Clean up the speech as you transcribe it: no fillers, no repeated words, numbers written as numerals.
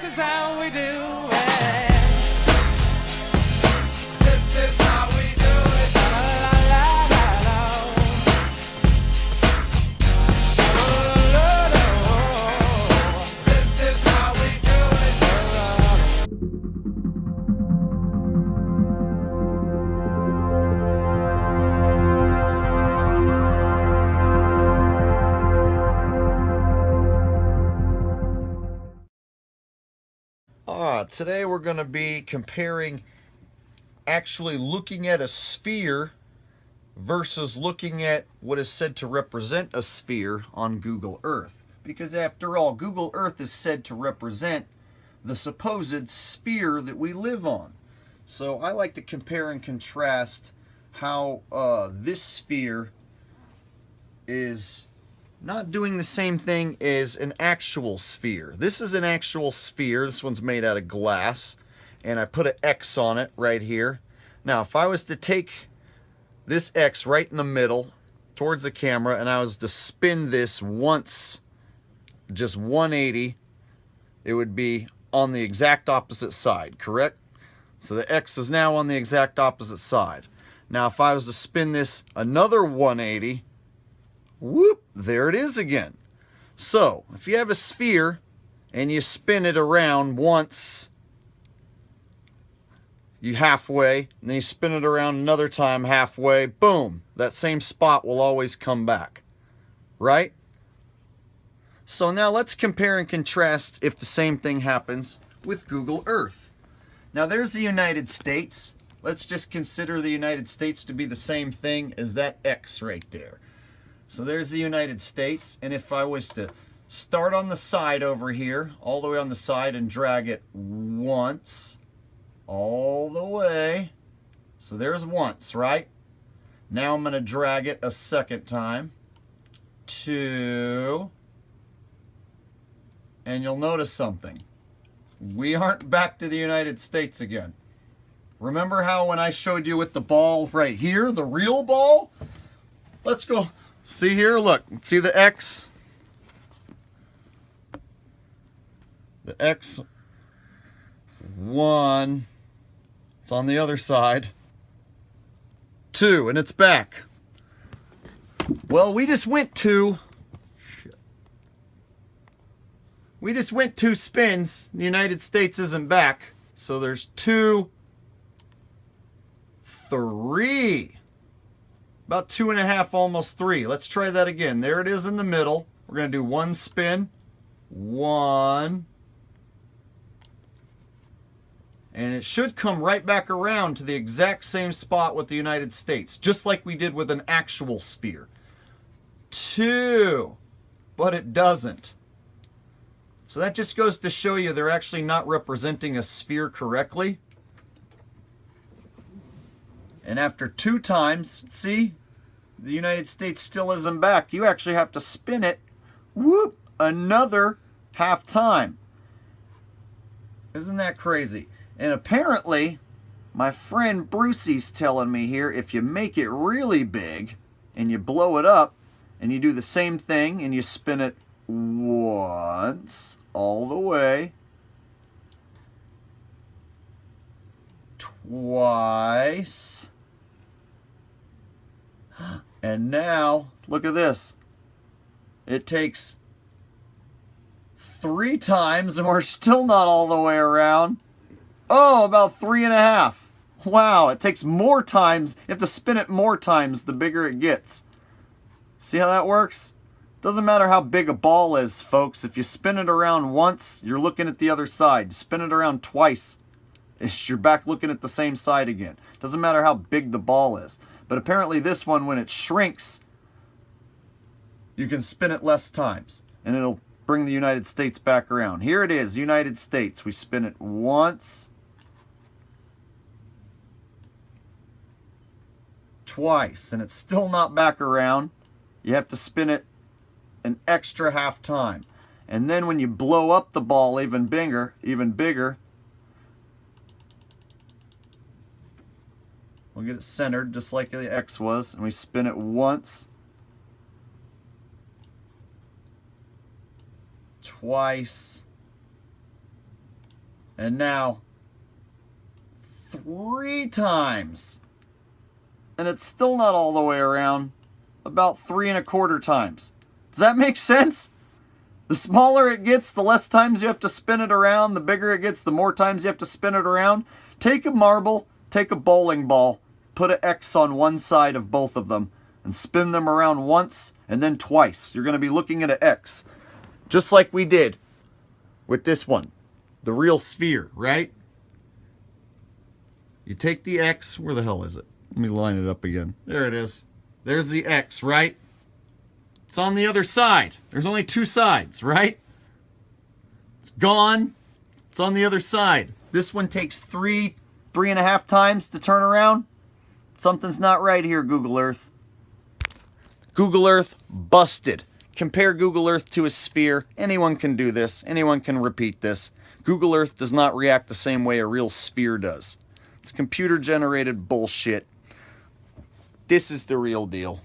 this is how we do it. This is how we do it. La la la la la. This is how we do it. Today we're going to be comparing actually looking at a sphere versus looking at what is said to represent a sphere on Google Earth. Because after all, Google Earth is said to represent the supposed sphere that we live on. So I like to compare and contrast how this sphere is not doing the same thing as an actual sphere. This is an actual sphere. This one's made out of glass, and I put an X on it right here. Now, if I was to take this X right in the middle towards the camera, and I was to spin this once, just 180, it would be on the exact opposite side, correct? So the X is now on the exact opposite side. Now, if I was to spin this another 180, whoop, there it is again. So, if you have a sphere and you spin it around once, you halfway, and then you spin it around another time halfway, boom, that same spot will always come back, right? So now let's compare and contrast if the same thing happens with Google Earth. Now there's the United States. Let's just consider the United States to be the same thing as that X right there. So there's the United States, and if I was to start on the side over here, all the way on the side, and drag it once, all the way, so there's once, right? Now I'm going to drag it a second time, two, and you'll notice something. We aren't back to the United States again. Remember how when I showed you with the ball right here, the real ball? Let's go. See here, look, see the X? The X, one, it's on the other side, two, and it's back. Well, we just went two spins, the United States isn't back, so there's two, three. About 2.5, almost 3. Let's try that again. There it is in the middle. We're going to do one spin. One. And it should come right back around to the exact same spot with the United States, just like we did with an actual sphere. Two. But it doesn't. So that just goes to show you they're actually not representing a sphere correctly. And after 2 times, see? The United States still isn't back. You actually have to spin it, whoop, another half time. Isn't that crazy? And apparently, my friend Brucey's telling me here, if you make it really big and you blow it up and you do the same thing and you spin it once all the way, twice, and now, look at this. It takes 3 times and we're still not all the way around. Oh, about 3.5. Wow, it takes more times. You have to spin it more times the bigger it gets. See how that works? Doesn't matter how big a ball is, folks. If you spin it around once, you're looking at the other side. Spin it around twice, you're back looking at the same side again. Doesn't matter how big the ball is. But apparently this one, when it shrinks, you can spin it less times. And it'll bring the United States back around. Here it is, United States. We spin it once, twice, and it's still not back around. You have to spin it an extra half time. And then when you blow up the ball even bigger, we'll get it centered just like the X was, and we spin it once, twice, And now 3 times. And it's still not all the way around. About 3 1/4 times. Does that make sense? The smaller it gets, the less times you have to spin it around. The bigger it gets, the more times you have to spin it around. Take a marble, take a bowling ball, put an X on one side of both of them, and spin them around once and then twice. You're going to be looking at an X. Just like we did with this one. The real sphere, right? You take the X. Where the hell is it? Let me line it up again. There it is. There's the X, right? It's on the other side. There's only 2 sides, right? It's gone. It's on the other side. This one takes 3 1/2 times to turn around. Something's not right here, Google Earth. Google Earth busted. Compare Google Earth to a sphere. Anyone can do this. Anyone can repeat this. Google Earth does not react the same way a real sphere does. It's computer-generated bullshit. This is the real deal.